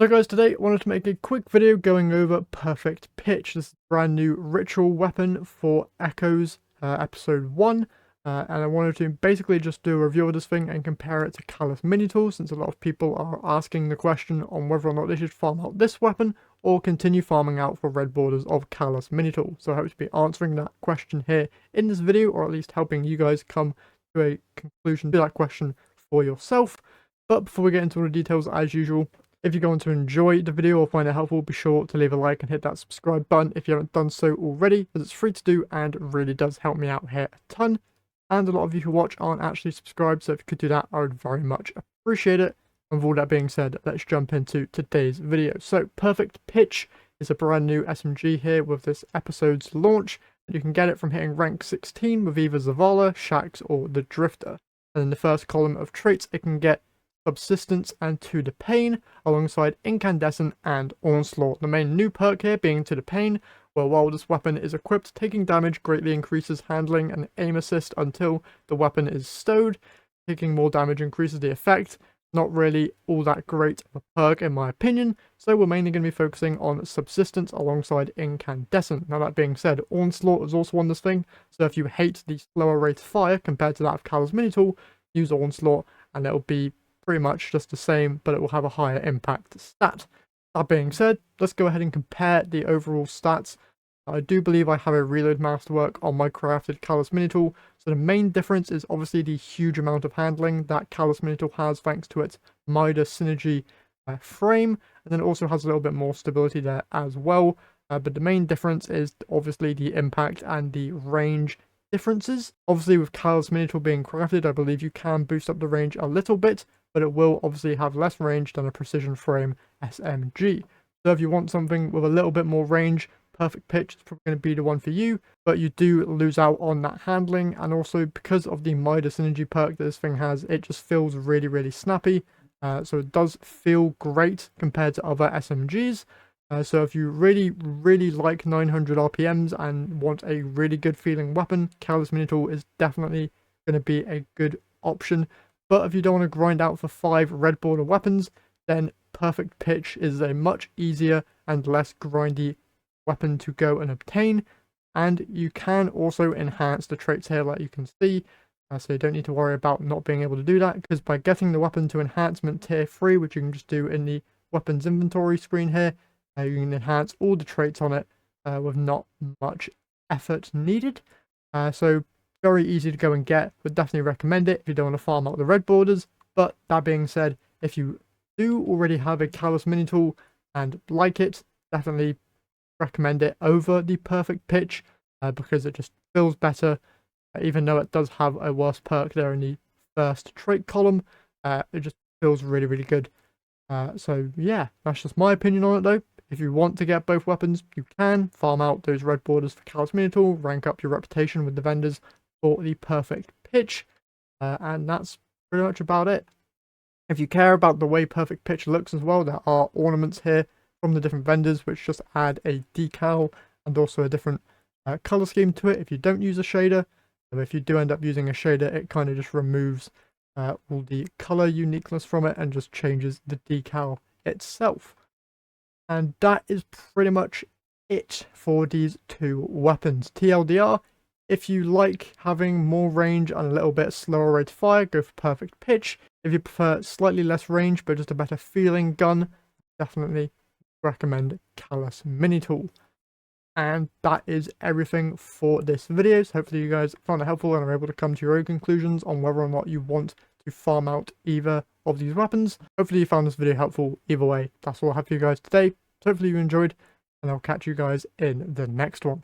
So guys, today I wanted to make a quick video going over Perfect Pitch. This is a brand new ritual weapon for Echoes, episode 1. And I wanted to basically just do a review of this thing and compare it to Callous Mini Tool, since a lot of people are asking the question on whether or not they should farm out this weapon or continue farming out for red borders of Callous Mini Tool. So I hope to be answering that question here in this video, or at least helping you guys come to a conclusion to that question for yourself. But before we get into all the details, as usual, if you're going to enjoy the video or find it helpful, be sure to leave a like and hit that subscribe button if you haven't done so already, as it's free to do and really does help me out here a ton. And a lot of you who watch aren't actually subscribed, so if you could do that, I would very much appreciate it. And with all that being said, let's jump into today's video. So Perfect Pitch is a brand new SMG here with this episode's launch. You can get it from hitting rank 16 with either Zavala, Shax, or the Drifter. And in the first column of traits, it can get Subsistence and To the Pain, alongside Incandescent and Onslaught. The main new perk here being To the Pain, where while this weapon is equipped, taking damage greatly increases handling and aim assist until the weapon is stowed. Taking more damage increases the effect. Not really all that great of a perk in my opinion, so we're mainly going to be focusing on Subsistence alongside Incandescent. Now that being said, Onslaught is also on this thing, so if you hate the slower rate of fire compared to that of Callous Mini Tool, use Onslaught and it'll be pretty much just the same, but it will have a higher impact stat. That being said, let's go ahead and compare the overall stats. I do believe I have a reload masterwork on my crafted Callous Mini Tool, so the main difference is obviously the huge amount of handling that Callous Mini Tool has thanks to its Midas synergy frame, and then it also has a little bit more stability there as well. But the main difference is obviously the impact and the range differences. Obviously with Callous Mini Tool being crafted, I believe you can boost up the range a little bit, but it will obviously have less range than a precision frame SMG. So if you want something with a little bit more range, Perfect Pitch is probably going to be the one for you, but you do lose out on that handling, and also because of the Midas synergy perk that this thing has, it just feels really snappy. So it does feel great compared to other SMGs. So if you really like 900 RPMs and want a really good feeling weapon, Callous Mini Tool is definitely going to be a good option. But if you don't want to grind out for 5 red border weapons, then Perfect Pitch is a much easier and less grindy weapon to go and obtain. And you can also enhance the traits here like you can see. So you don't need to worry about not being able to do that, because by getting the weapon to enhancement tier 3, which you can just do in the weapons inventory screen here, you can enhance all the traits on it with not much effort needed. So very easy to go and get. Would definitely recommend it if you don't want to farm out the red borders. But that being said, if you do already have a Callous Mini Tool and like it, definitely recommend it over the Perfect Pitch, because it just feels better. Even though it does have a worse perk there in the first trait column, it just feels really good. So yeah, that's just my opinion on it though. If you want to get both weapons, you can farm out those red borders for Callous Mini Tool, rank up your reputation with the vendors for the Perfect Pitch, and that's pretty much about it. If you care about the way Perfect Pitch looks as well, there are ornaments here from the different vendors which just add a decal and also a different color scheme to it if you don't use a shader. So if you do end up using a shader, it kind of just removes all the color uniqueness from it and just changes the decal itself. And that is pretty much it for these two weapons. TLDR, if you like having more range and a little bit slower rate of fire, go for Perfect Pitch. If you prefer slightly less range but just a better feeling gun, definitely recommend Callous Mini Tool. And that is everything for this video. So hopefully you guys found it helpful and are able to come to your own conclusions on whether or not you want to farm out either of these weapons. Hopefully you found this video helpful either way. That's all I have for you guys today. So hopefully you enjoyed, and I'll catch you guys in the next one.